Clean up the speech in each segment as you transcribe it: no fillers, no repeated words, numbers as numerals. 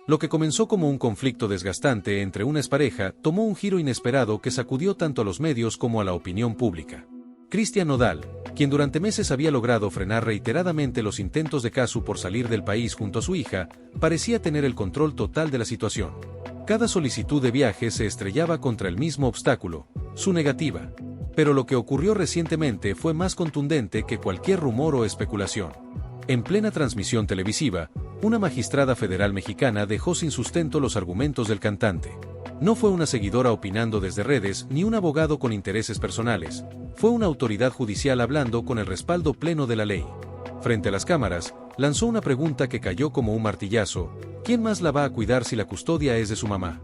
Lo que comenzó como un conflicto desgastante entre una expareja tomó un giro inesperado que sacudió tanto a los medios como a la opinión pública. Cristian Nodal, quien durante meses había logrado frenar reiteradamente los intentos de Casu por salir del país junto a su hija, parecía tener el control total de la situación. Cada solicitud de viaje se estrellaba contra el mismo obstáculo, su negativa. Pero lo que ocurrió recientemente fue más contundente que cualquier rumor o especulación. En plena transmisión televisiva, una magistrada federal mexicana dejó sin sustento los argumentos del cantante. No fue una seguidora opinando desde redes ni un abogado con intereses personales, fue una autoridad judicial hablando con el respaldo pleno de la ley. Frente a las cámaras, lanzó una pregunta que cayó como un martillazo: ¿quién más la va a cuidar si la custodia es de su mamá?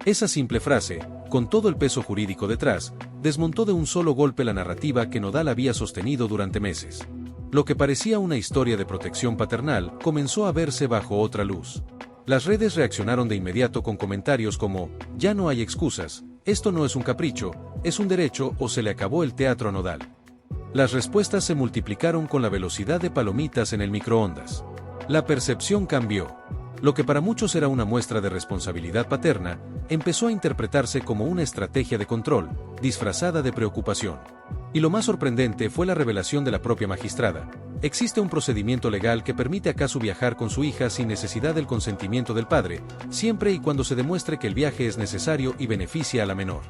Esa simple frase, con todo el peso jurídico detrás, desmontó de un solo golpe la narrativa que Nodal había sostenido durante meses. Lo que parecía una historia de protección paternal comenzó a verse bajo otra luz. Las redes reaccionaron de inmediato con comentarios como: ya no hay excusas, esto no es un capricho, es un derecho o se le acabó el teatro a Nodal. Las respuestas se multiplicaron con la velocidad de palomitas en el microondas. La percepción cambió. Lo que para muchos era una muestra de responsabilidad paterna, empezó a interpretarse como una estrategia de control, disfrazada de preocupación. Y lo más sorprendente fue la revelación de la propia magistrada. Existe un procedimiento legal que permite a Casu viajar con su hija sin necesidad del consentimiento del padre, siempre y cuando se demuestre que el viaje es necesario y beneficia a la menor.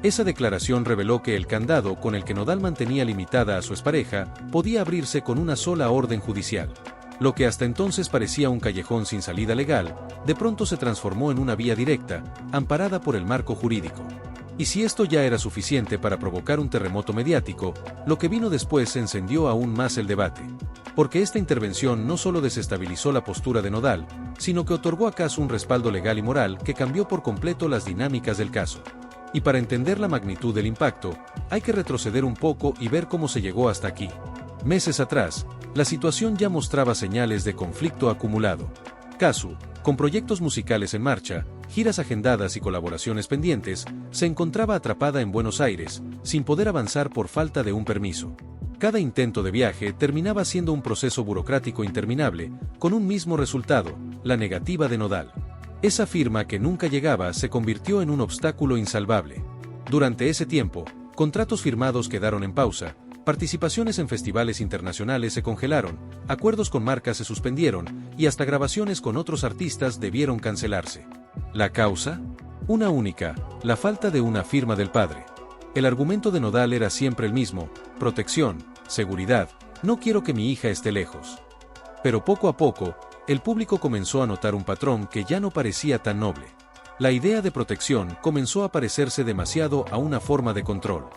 Esa declaración reveló que el candado con el que Nodal mantenía limitada a su expareja podía abrirse con una sola orden judicial. Lo que hasta entonces parecía un callejón sin salida legal, de pronto se transformó en una vía directa, amparada por el marco jurídico. Y si esto ya era suficiente para provocar un terremoto mediático, lo que vino después encendió aún más el debate. Porque esta intervención no solo desestabilizó la postura de Nodal, sino que otorgó a Casu un respaldo legal y moral que cambió por completo las dinámicas del caso. Y para entender la magnitud del impacto, hay que retroceder un poco y ver cómo se llegó hasta aquí. Meses atrás, la situación ya mostraba señales de conflicto acumulado. Casu, con proyectos musicales en marcha, giras agendadas y colaboraciones pendientes, se encontraba atrapada en Buenos Aires, sin poder avanzar por falta de un permiso. Cada intento de viaje terminaba siendo un proceso burocrático interminable, con un mismo resultado: la negativa de Nodal. Esa firma que nunca llegaba se convirtió en un obstáculo insalvable. Durante ese tiempo, contratos firmados quedaron en pausa, participaciones en festivales internacionales se congelaron, acuerdos con marcas se suspendieron, y hasta grabaciones con otros artistas debieron cancelarse. ¿La causa? Una única: la falta de una firma del padre. El argumento de Nodal era siempre el mismo: protección, seguridad, no quiero que mi hija esté lejos. Pero poco a poco, el público comenzó a notar un patrón que ya no parecía tan noble. La idea de protección comenzó a parecerse demasiado a una forma de control.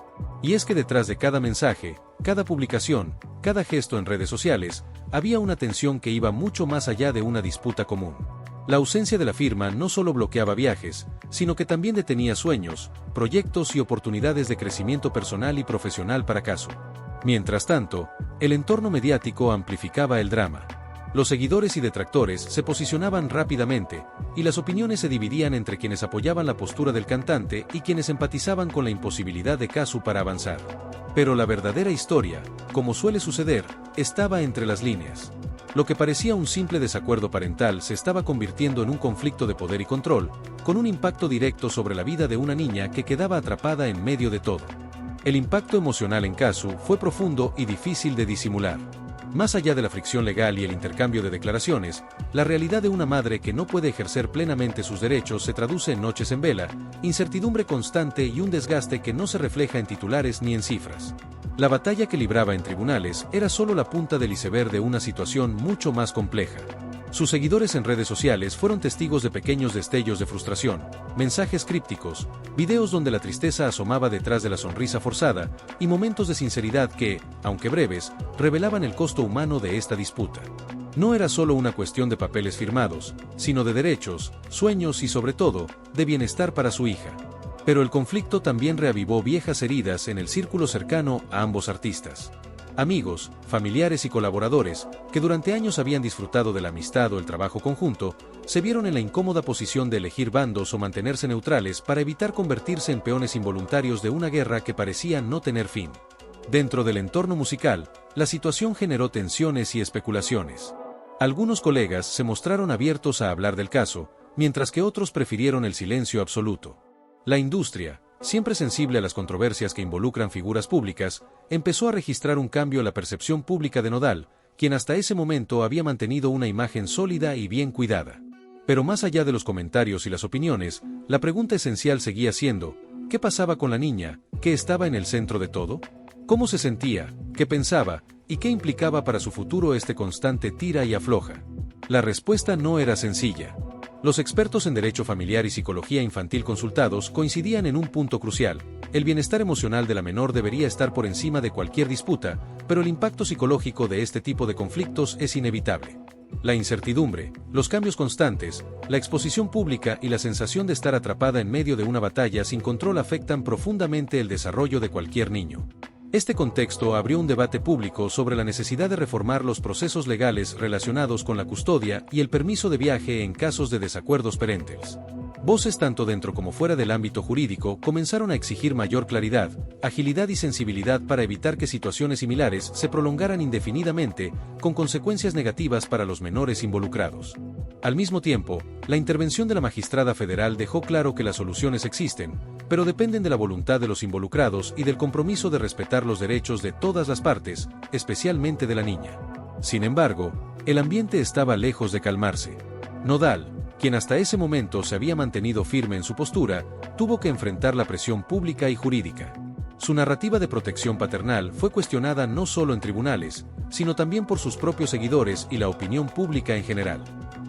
Y es que detrás de cada mensaje, cada publicación, cada gesto en redes sociales, había una tensión que iba mucho más allá de una disputa común. La ausencia de la firma no solo bloqueaba viajes, sino que también detenía sueños, proyectos y oportunidades de crecimiento personal y profesional para Casu. Mientras tanto, el entorno mediático amplificaba el drama. Los seguidores y detractores se posicionaban rápidamente, y las opiniones se dividían entre quienes apoyaban la postura del cantante y quienes empatizaban con la imposibilidad de Casu para avanzar. Pero la verdadera historia, como suele suceder, estaba entre las líneas. Lo que parecía un simple desacuerdo parental se estaba convirtiendo en un conflicto de poder y control, con un impacto directo sobre la vida de una niña que quedaba atrapada en medio de todo. El impacto emocional en Casu fue profundo y difícil de disimular. Más allá de la fricción legal y el intercambio de declaraciones, la realidad de una madre que no puede ejercer plenamente sus derechos se traduce en noches en vela, incertidumbre constante y un desgaste que no se refleja en titulares ni en cifras. La batalla que libraba en tribunales era solo la punta del iceberg de una situación mucho más compleja. Sus seguidores en redes sociales fueron testigos de pequeños destellos de frustración, mensajes crípticos, videos donde la tristeza asomaba detrás de la sonrisa forzada, y momentos de sinceridad que, aunque breves, revelaban el costo humano de esta disputa. No era solo una cuestión de papeles firmados, sino de derechos, sueños y sobre todo, de bienestar para su hija. Pero el conflicto también reavivó viejas heridas en el círculo cercano a ambos artistas. Amigos, familiares y colaboradores, que durante años habían disfrutado de la amistad o el trabajo conjunto, se vieron en la incómoda posición de elegir bandos o mantenerse neutrales para evitar convertirse en peones involuntarios de una guerra que parecía no tener fin. Dentro del entorno musical, la situación generó tensiones y especulaciones. Algunos colegas se mostraron abiertos a hablar del caso, mientras que otros prefirieron el silencio absoluto. La industria, siempre sensible a las controversias que involucran figuras públicas, empezó a registrar un cambio en la percepción pública de Nodal, quien hasta ese momento había mantenido una imagen sólida y bien cuidada. Pero más allá de los comentarios y las opiniones, la pregunta esencial seguía siendo, ¿qué pasaba con la niña, que estaba en el centro de todo? ¿Cómo se sentía, qué pensaba, y qué implicaba para su futuro este constante tira y afloja? La respuesta no era sencilla. Los expertos en derecho familiar y psicología infantil consultados coincidían en un punto crucial: el bienestar emocional de la menor debería estar por encima de cualquier disputa, pero el impacto psicológico de este tipo de conflictos es inevitable. La incertidumbre, los cambios constantes, la exposición pública y la sensación de estar atrapada en medio de una batalla sin control afectan profundamente el desarrollo de cualquier niño. Este contexto abrió un debate público sobre la necesidad de reformar los procesos legales relacionados con la custodia y el permiso de viaje en casos de desacuerdos parentales. Voces tanto dentro como fuera del ámbito jurídico comenzaron a exigir mayor claridad, agilidad y sensibilidad para evitar que situaciones similares se prolongaran indefinidamente, con consecuencias negativas para los menores involucrados. Al mismo tiempo, la intervención de la magistrada federal dejó claro que las soluciones existen, pero dependen de la voluntad de los involucrados y del compromiso de respetar los derechos de todas las partes, especialmente de la niña. Sin embargo, el ambiente estaba lejos de calmarse. Nodal, quien hasta ese momento se había mantenido firme en su postura, tuvo que enfrentar la presión pública y jurídica. Su narrativa de protección paternal fue cuestionada no solo en tribunales, sino también por sus propios seguidores y la opinión pública en general.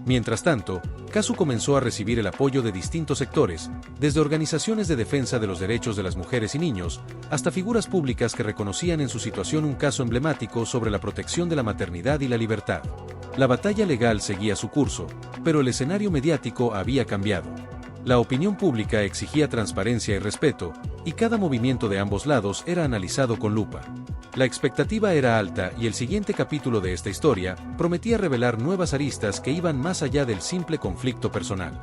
Mientras tanto, Casu comenzó a recibir el apoyo de distintos sectores, desde organizaciones de defensa de los derechos de las mujeres y niños, hasta figuras públicas que reconocían en su situación un caso emblemático sobre la protección de la maternidad y la libertad. La batalla legal seguía su curso, pero el escenario mediático había cambiado. La opinión pública exigía transparencia y respeto, y cada movimiento de ambos lados era analizado con lupa. La expectativa era alta y el siguiente capítulo de esta historia prometía revelar nuevas aristas que iban más allá del simple conflicto personal.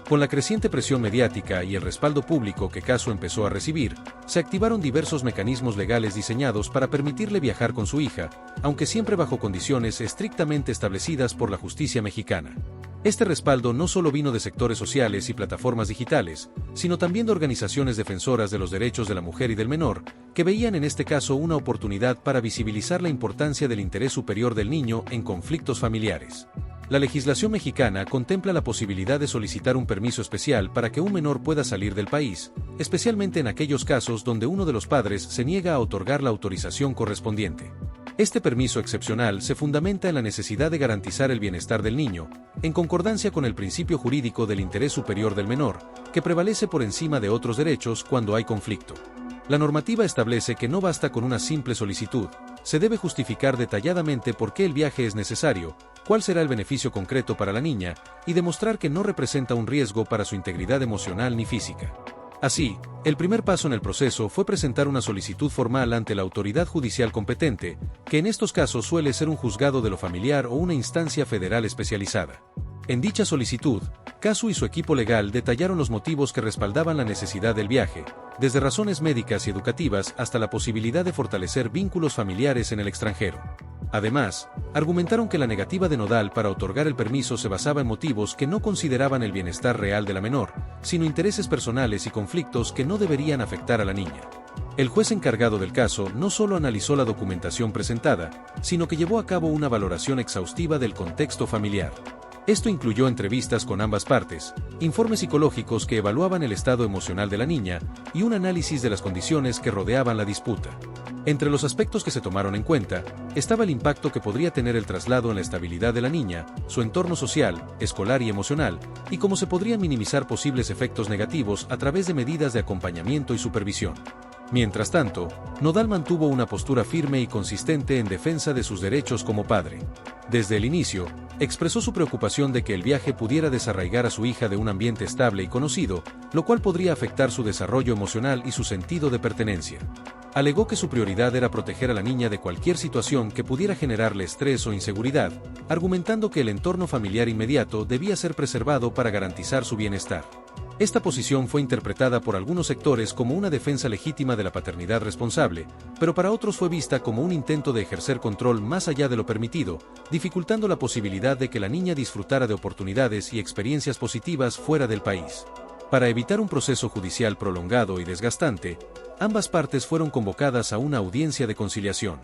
Con la creciente presión mediática y el respaldo público que Casu empezó a recibir, se activaron diversos mecanismos legales diseñados para permitirle viajar con su hija, aunque siempre bajo condiciones estrictamente establecidas por la justicia mexicana. Este respaldo no solo vino de sectores sociales y plataformas digitales, sino también de organizaciones defensoras de los derechos de la mujer y del menor, que veían en este caso una oportunidad para visibilizar la importancia del interés superior del niño en conflictos familiares. La legislación mexicana contempla la posibilidad de solicitar un permiso especial para que un menor pueda salir del país, especialmente en aquellos casos donde uno de los padres se niega a otorgar la autorización correspondiente. Este permiso excepcional se fundamenta en la necesidad de garantizar el bienestar del niño, en concordancia con el principio jurídico del interés superior del menor, que prevalece por encima de otros derechos cuando hay conflicto. La normativa establece que no basta con una simple solicitud, se debe justificar detalladamente por qué el viaje es necesario, cuál será el beneficio concreto para la niña, y demostrar que no representa un riesgo para su integridad emocional ni física. Así, el primer paso en el proceso fue presentar una solicitud formal ante la autoridad judicial competente, que en estos casos suele ser un juzgado de lo familiar o una instancia federal especializada. En dicha solicitud, Casu y su equipo legal detallaron los motivos que respaldaban la necesidad del viaje, desde razones médicas y educativas hasta la posibilidad de fortalecer vínculos familiares en el extranjero. Además, argumentaron que la negativa de Nodal para otorgar el permiso se basaba en motivos que no consideraban el bienestar real de la menor, sino intereses personales y conflictos que no deberían afectar a la niña. El juez encargado del caso no solo analizó la documentación presentada, sino que llevó a cabo una valoración exhaustiva del contexto familiar. Esto incluyó entrevistas con ambas partes, informes psicológicos que evaluaban el estado emocional de la niña y un análisis de las condiciones que rodeaban la disputa. Entre los aspectos que se tomaron en cuenta, estaba el impacto que podría tener el traslado en la estabilidad de la niña, su entorno social, escolar y emocional, y cómo se podrían minimizar posibles efectos negativos a través de medidas de acompañamiento y supervisión. Mientras tanto, Nodal mantuvo una postura firme y consistente en defensa de sus derechos como padre. Desde el inicio, expresó su preocupación de que el viaje pudiera desarraigar a su hija de un ambiente estable y conocido, lo cual podría afectar su desarrollo emocional y su sentido de pertenencia. Alegó que su prioridad era proteger a la niña de cualquier situación que pudiera generarle estrés o inseguridad, argumentando que el entorno familiar inmediato debía ser preservado para garantizar su bienestar. Esta posición fue interpretada por algunos sectores como una defensa legítima de la paternidad responsable, pero para otros fue vista como un intento de ejercer control más allá de lo permitido, dificultando la posibilidad de que la niña disfrutara de oportunidades y experiencias positivas fuera del país. Para evitar un proceso judicial prolongado y desgastante, ambas partes fueron convocadas a una audiencia de conciliación.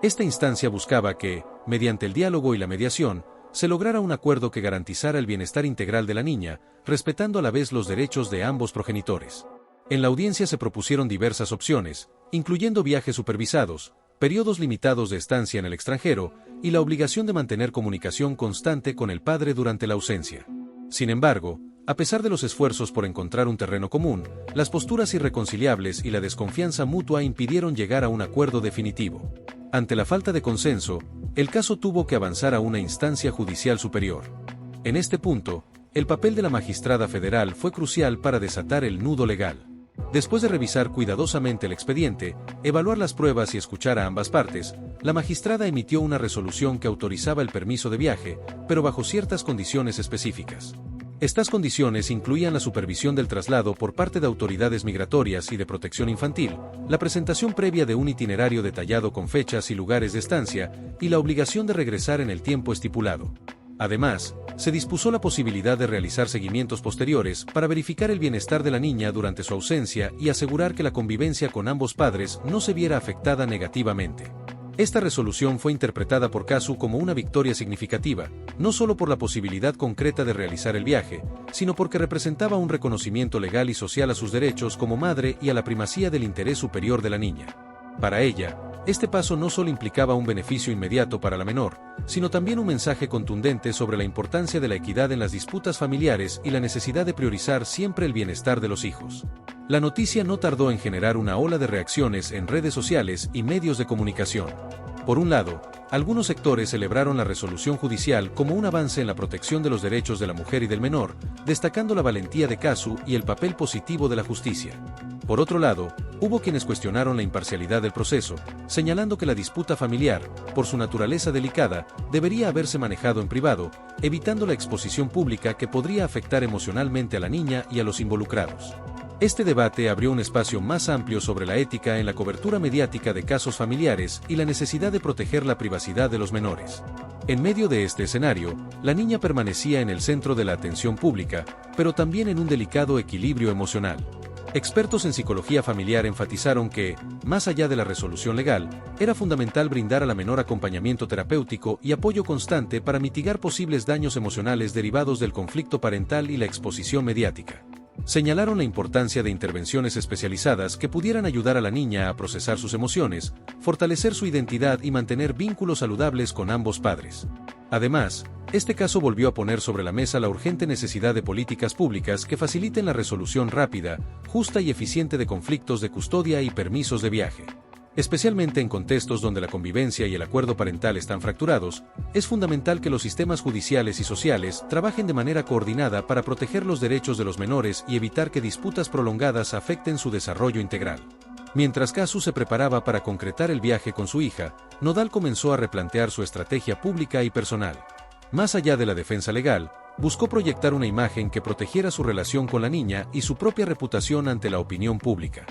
Esta instancia buscaba que, mediante el diálogo y la mediación, se lograra un acuerdo que garantizara el bienestar integral de la niña, respetando a la vez los derechos de ambos progenitores. En la audiencia se propusieron diversas opciones, incluyendo viajes supervisados, periodos limitados de estancia en el extranjero y la obligación de mantener comunicación constante con el padre durante la ausencia. Sin embargo, a pesar de los esfuerzos por encontrar un terreno común, las posturas irreconciliables y la desconfianza mutua impidieron llegar a un acuerdo definitivo. Ante la falta de consenso, el caso tuvo que avanzar a una instancia judicial superior. En este punto, el papel de la magistrada federal fue crucial para desatar el nudo legal. Después de revisar cuidadosamente el expediente, evaluar las pruebas y escuchar a ambas partes, la magistrada emitió una resolución que autorizaba el permiso de viaje, pero bajo ciertas condiciones específicas. Estas condiciones incluían la supervisión del traslado por parte de autoridades migratorias y de protección infantil, la presentación previa de un itinerario detallado con fechas y lugares de estancia, y la obligación de regresar en el tiempo estipulado. Además, se dispuso la posibilidad de realizar seguimientos posteriores para verificar el bienestar de la niña durante su ausencia y asegurar que la convivencia con ambos padres no se viera afectada negativamente. Esta resolución fue interpretada por Casu como una victoria significativa, no solo por la posibilidad concreta de realizar el viaje, sino porque representaba un reconocimiento legal y social a sus derechos como madre y a la primacía del interés superior de la niña. Para ella, este paso no solo implicaba un beneficio inmediato para la menor, sino también un mensaje contundente sobre la importancia de la equidad en las disputas familiares y la necesidad de priorizar siempre el bienestar de los hijos. La noticia no tardó en generar una ola de reacciones en redes sociales y medios de comunicación. Por un lado, algunos sectores celebraron la resolución judicial como un avance en la protección de los derechos de la mujer y del menor, destacando la valentía de Casu y el papel positivo de la justicia. Por otro lado, hubo quienes cuestionaron la imparcialidad del proceso, señalando que la disputa familiar, por su naturaleza delicada, debería haberse manejado en privado, evitando la exposición pública que podría afectar emocionalmente a la niña y a los involucrados. Este debate abrió un espacio más amplio sobre la ética en la cobertura mediática de casos familiares y la necesidad de proteger la privacidad de los menores. En medio de este escenario, la niña permanecía en el centro de la atención pública, pero también en un delicado equilibrio emocional. Expertos en psicología familiar enfatizaron que, más allá de la resolución legal, era fundamental brindar a la menor acompañamiento terapéutico y apoyo constante para mitigar posibles daños emocionales derivados del conflicto parental y la exposición mediática. Señalaron la importancia de intervenciones especializadas que pudieran ayudar a la niña a procesar sus emociones, fortalecer su identidad y mantener vínculos saludables con ambos padres. Además, este caso volvió a poner sobre la mesa la urgente necesidad de políticas públicas que faciliten la resolución rápida, justa y eficiente de conflictos de custodia y permisos de viaje. Especialmente en contextos donde la convivencia y el acuerdo parental están fracturados, es fundamental que los sistemas judiciales y sociales trabajen de manera coordinada para proteger los derechos de los menores y evitar que disputas prolongadas afecten su desarrollo integral. Mientras Casu se preparaba para concretar el viaje con su hija, Nodal comenzó a replantear su estrategia pública y personal. Más allá de la defensa legal, buscó proyectar una imagen que protegiera su relación con la niña y su propia reputación ante la opinión pública.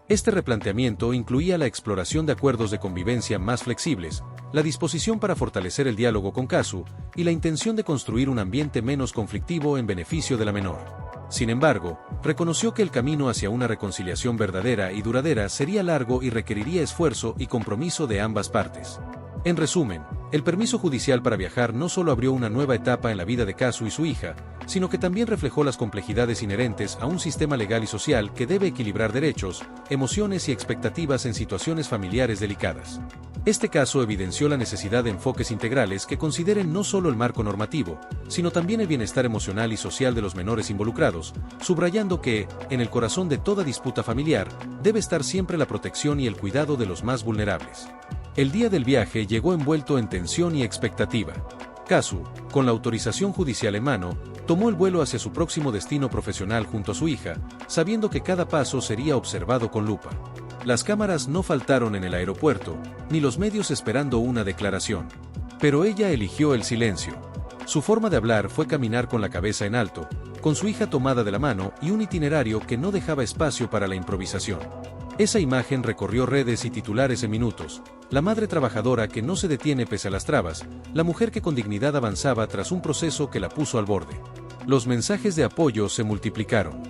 Este replanteamiento incluía la exploración de acuerdos de convivencia más flexibles, la disposición para fortalecer el diálogo con Casu y la intención de construir un ambiente menos conflictivo en beneficio de la menor. Sin embargo, reconoció que el camino hacia una reconciliación verdadera y duradera sería largo y requeriría esfuerzo y compromiso de ambas partes. En resumen, el permiso judicial para viajar no solo abrió una nueva etapa en la vida de Casu y su hija, sino que también reflejó las complejidades inherentes a un sistema legal y social que debe equilibrar derechos, emociones y expectativas en situaciones familiares delicadas. Este caso evidenció la necesidad de enfoques integrales que consideren no solo el marco normativo, sino también el bienestar emocional y social de los menores involucrados, subrayando que, en el corazón de toda disputa familiar, debe estar siempre la protección y el cuidado de los más vulnerables. El día del viaje llegó envuelto en tensión y expectativa. Casu, con la autorización judicial en mano, tomó el vuelo hacia su próximo destino profesional junto a su hija, sabiendo que cada paso sería observado con lupa. Las cámaras no faltaron en el aeropuerto, ni los medios esperando una declaración. Pero ella eligió el silencio. Su forma de hablar fue caminar con la cabeza en alto, con su hija tomada de la mano y un itinerario que no dejaba espacio para la improvisación. Esa imagen recorrió redes y titulares en minutos: la madre trabajadora que no se detiene pese a las trabas, la mujer que con dignidad avanzaba tras un proceso que la puso al borde. Los mensajes de apoyo se multiplicaron.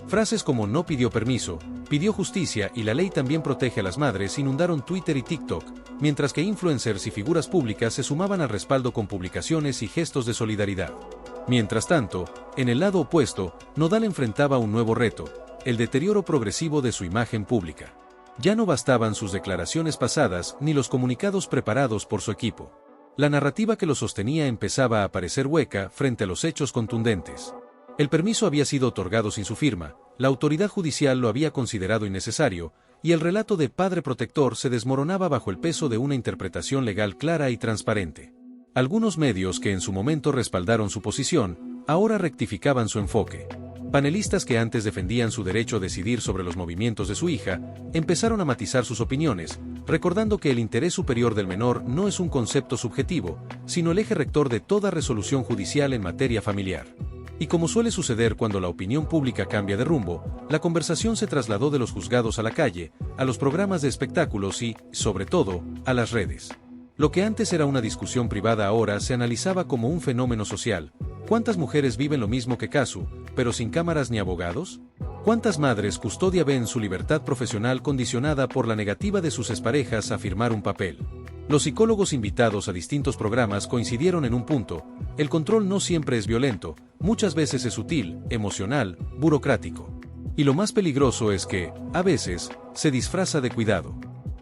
Frases como "no pidió permiso", "pidió justicia" y "la ley también protege a las madres" inundaron Twitter y TikTok, mientras que influencers y figuras públicas se sumaban al respaldo con publicaciones y gestos de solidaridad. Mientras tanto, en el lado opuesto, Nodal enfrentaba un nuevo reto: el deterioro progresivo de su imagen pública. Ya no bastaban sus declaraciones pasadas ni los comunicados preparados por su equipo. La narrativa que lo sostenía empezaba a parecer hueca frente a los hechos contundentes. El permiso había sido otorgado sin su firma, la autoridad judicial lo había considerado innecesario, y el relato de padre protector se desmoronaba bajo el peso de una interpretación legal clara y transparente. Algunos medios que en su momento respaldaron su posición, ahora rectificaban su enfoque. Panelistas que antes defendían su derecho a decidir sobre los movimientos de su hija, empezaron a matizar sus opiniones, recordando que el interés superior del menor no es un concepto subjetivo, sino el eje rector de toda resolución judicial en materia familiar. Y como suele suceder cuando la opinión pública cambia de rumbo, la conversación se trasladó de los juzgados a la calle, a los programas de espectáculos y, sobre todo, a las redes. Lo que antes era una discusión privada ahora se analizaba como un fenómeno social. ¿Cuántas mujeres viven lo mismo que Casu, pero sin cámaras ni abogados? ¿Cuántas madres custodia ven su libertad profesional condicionada por la negativa de sus exparejas a firmar un papel? Los psicólogos invitados a distintos programas coincidieron en un punto: el control no siempre es violento, muchas veces es sutil, emocional, burocrático. Y lo más peligroso es que, a veces, se disfraza de cuidado.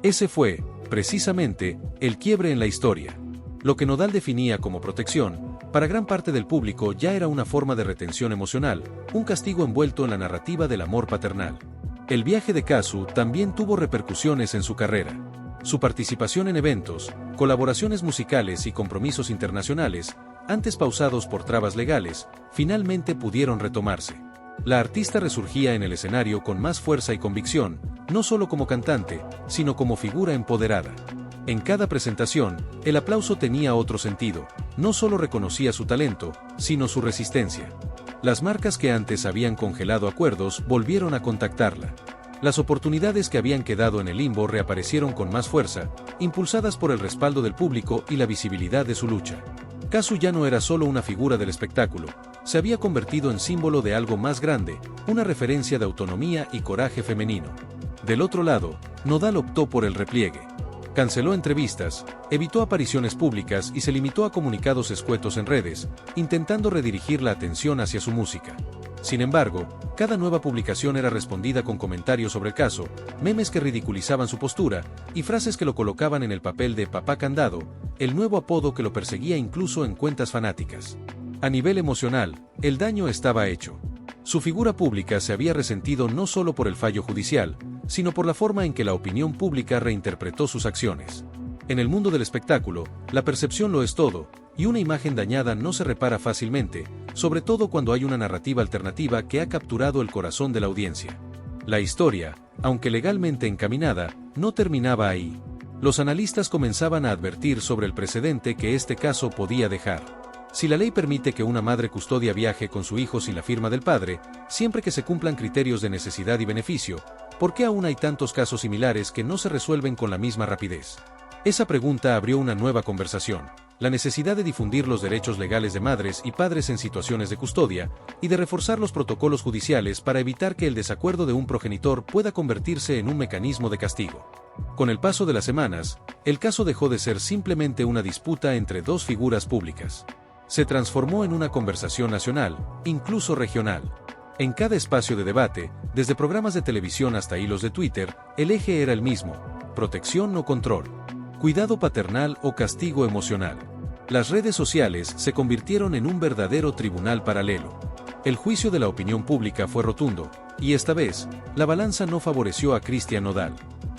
Ese fue, precisamente, el quiebre en la historia. Lo que Nodal definía como protección, para gran parte del público ya era una forma de retención emocional, un castigo envuelto en la narrativa del amor paternal. El viaje de Casu también tuvo repercusiones en su carrera. Su participación en eventos, colaboraciones musicales y compromisos internacionales, antes pausados por trabas legales, finalmente pudieron retomarse. La artista resurgía en el escenario con más fuerza y convicción, no solo como cantante, sino como figura empoderada. En cada presentación, el aplauso tenía otro sentido, no solo reconocía su talento, sino su resistencia. Las marcas que antes habían congelado acuerdos volvieron a contactarla. Las oportunidades que habían quedado en el limbo reaparecieron con más fuerza, impulsadas por el respaldo del público y la visibilidad de su lucha. Casu ya no era solo una figura del espectáculo, se había convertido en símbolo de algo más grande, una referencia de autonomía y coraje femenino. Del otro lado, Nodal optó por el repliegue. Canceló entrevistas, evitó apariciones públicas y se limitó a comunicados escuetos en redes, intentando redirigir la atención hacia su música. Sin embargo, cada nueva publicación era respondida con comentarios sobre el caso, memes que ridiculizaban su postura y frases que lo colocaban en el papel de "papá candado", el nuevo apodo que lo perseguía incluso en cuentas fanáticas. A nivel emocional, el daño estaba hecho. Su figura pública se había resentido no solo por el fallo judicial, sino por la forma en que la opinión pública reinterpretó sus acciones. En el mundo del espectáculo, la percepción lo es todo, y una imagen dañada no se repara fácilmente, sobre todo cuando hay una narrativa alternativa que ha capturado el corazón de la audiencia. La historia, aunque legalmente encaminada, no terminaba ahí. Los analistas comenzaban a advertir sobre el precedente que este caso podía dejar. Si la ley permite que una madre custodia viaje con su hijo sin la firma del padre, siempre que se cumplan criterios de necesidad y beneficio, ¿por qué aún hay tantos casos similares que no se resuelven con la misma rapidez? Esa pregunta abrió una nueva conversación: la necesidad de difundir los derechos legales de madres y padres en situaciones de custodia, y de reforzar los protocolos judiciales para evitar que el desacuerdo de un progenitor pueda convertirse en un mecanismo de castigo. Con el paso de las semanas, el caso dejó de ser simplemente una disputa entre dos figuras públicas. Se transformó en una conversación nacional, incluso regional. En cada espacio de debate, desde programas de televisión hasta hilos de Twitter, el eje era el mismo: protección o control, cuidado paternal o castigo emocional. Las redes sociales se convirtieron en un verdadero tribunal paralelo. El juicio de la opinión pública fue rotundo, y esta vez, la balanza no favoreció a Cristian Nodal.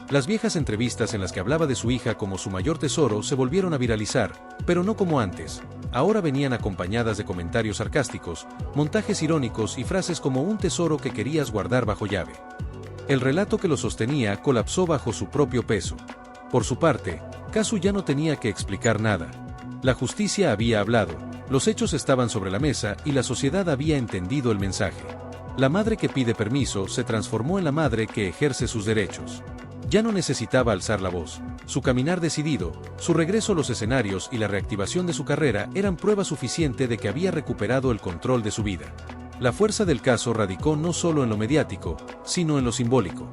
Las viejas entrevistas en las que hablaba de su hija como su mayor tesoro se volvieron a viralizar, pero no como antes. Ahora venían acompañadas de comentarios sarcásticos, montajes irónicos y frases como "un tesoro que querías guardar bajo llave". El relato que lo sostenía colapsó bajo su propio peso. Por su parte, Casu ya no tenía que explicar nada. La justicia había hablado, Los hechos estaban sobre la mesa y la sociedad había entendido el mensaje. La madre que pide permiso se transformó en la madre que ejerce sus derechos. Ya no necesitaba alzar la voz. Su caminar decidido, su regreso a los escenarios y la reactivación de su carrera eran prueba suficiente de que había recuperado el control de su vida. La fuerza del caso radicó no solo en lo mediático, sino en lo simbólico.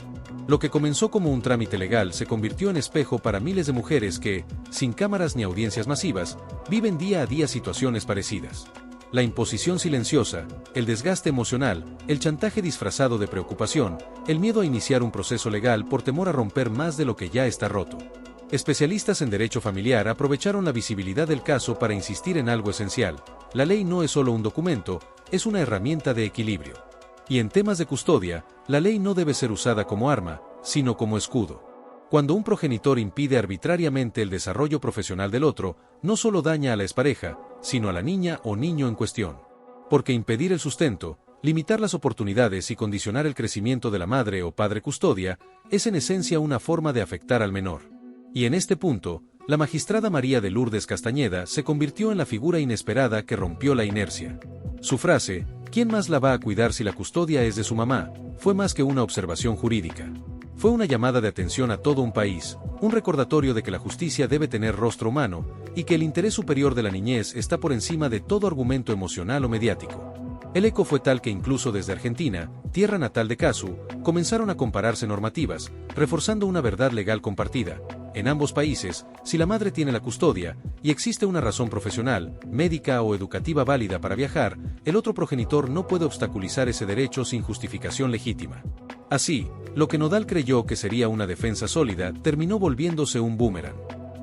Lo que comenzó como un trámite legal se convirtió en espejo para miles de mujeres que, sin cámaras ni audiencias masivas, viven día a día situaciones parecidas. La imposición silenciosa, el desgaste emocional, el chantaje disfrazado de preocupación, el miedo a iniciar un proceso legal por temor a romper más de lo que ya está roto. Especialistas en derecho familiar aprovecharon la visibilidad del caso para insistir en algo esencial: la ley no es solo un documento, es una herramienta de equilibrio. Y en temas de custodia, la ley no debe ser usada como arma, sino como escudo. Cuando un progenitor impide arbitrariamente el desarrollo profesional del otro, no solo daña a la expareja, sino a la niña o niño en cuestión. Porque impedir el sustento, limitar las oportunidades y condicionar el crecimiento de la madre o padre custodia, es en esencia una forma de afectar al menor. Y en este punto, la magistrada María de Lourdes Castañeda se convirtió en la figura inesperada que rompió la inercia. Su frase, ¿quién más la va a cuidar si la custodia es de su mamá?, fue más que una observación jurídica. Fue una llamada de atención a todo un país, un recordatorio de que la justicia debe tener rostro humano, y que el interés superior de la niñez está por encima de todo argumento emocional o mediático. El eco fue tal que incluso desde Argentina, tierra natal de Casu, comenzaron a compararse normativas, reforzando una verdad legal compartida. En ambos países, si la madre tiene la custodia, y existe una razón profesional, médica o educativa válida para viajar, el otro progenitor no puede obstaculizar ese derecho sin justificación legítima. Así, lo que Nodal creyó que sería una defensa sólida terminó volviéndose un boomerang.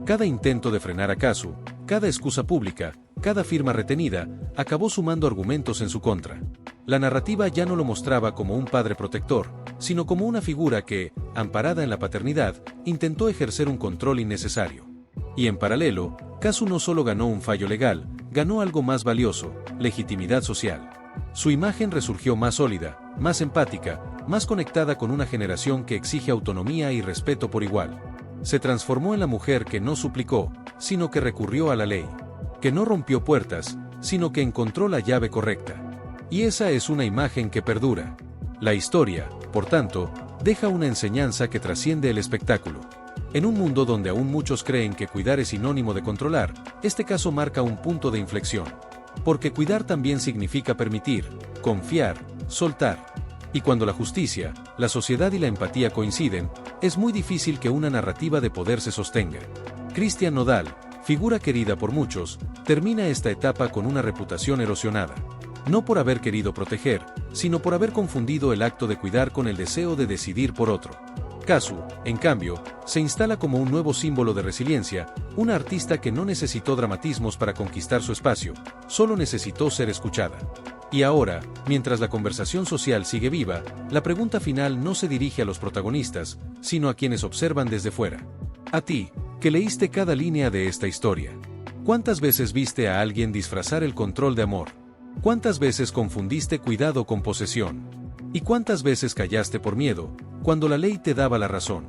Cada intento de frenar a Casu, cada excusa pública, cada firma retenida, acabó sumando argumentos en su contra. La narrativa ya no lo mostraba como un padre protector, sino como una figura que, amparada en la paternidad, intentó ejercer un control innecesario. Y en paralelo, Casu no solo ganó un fallo legal, ganó algo más valioso: legitimidad social. Su imagen resurgió más sólida, más empática, más conectada con una generación que exige autonomía y respeto por igual. Se transformó en la mujer que no suplicó, sino que recurrió a la ley. Que no rompió puertas, sino que encontró la llave correcta. Y esa es una imagen que perdura. La historia, por tanto, deja una enseñanza que trasciende el espectáculo. En un mundo donde aún muchos creen que cuidar es sinónimo de controlar, este caso marca un punto de inflexión. Porque cuidar también significa permitir, confiar, soltar. Y cuando la justicia, la sociedad y la empatía coinciden, es muy difícil que una narrativa de poder se sostenga. Cristian Nodal, figura querida por muchos, termina esta etapa con una reputación erosionada. No por haber querido proteger, sino por haber confundido el acto de cuidar con el deseo de decidir por otro. Casu, en cambio, se instala como un nuevo símbolo de resiliencia, una artista que no necesitó dramatismos para conquistar su espacio, solo necesitó ser escuchada. Y ahora, mientras la conversación social sigue viva, la pregunta final no se dirige a los protagonistas, sino a quienes observan desde fuera. A ti, que leíste cada línea de esta historia. ¿Cuántas veces viste a alguien disfrazar el control de amor? ¿Cuántas veces confundiste cuidado con posesión? ¿Y cuántas veces callaste por miedo, cuando la ley te daba la razón?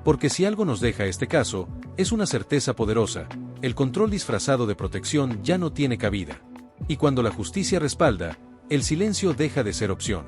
Porque si algo nos deja este caso, es una certeza poderosa: el control disfrazado de protección ya no tiene cabida. Y cuando la justicia respalda, el silencio deja de ser opción.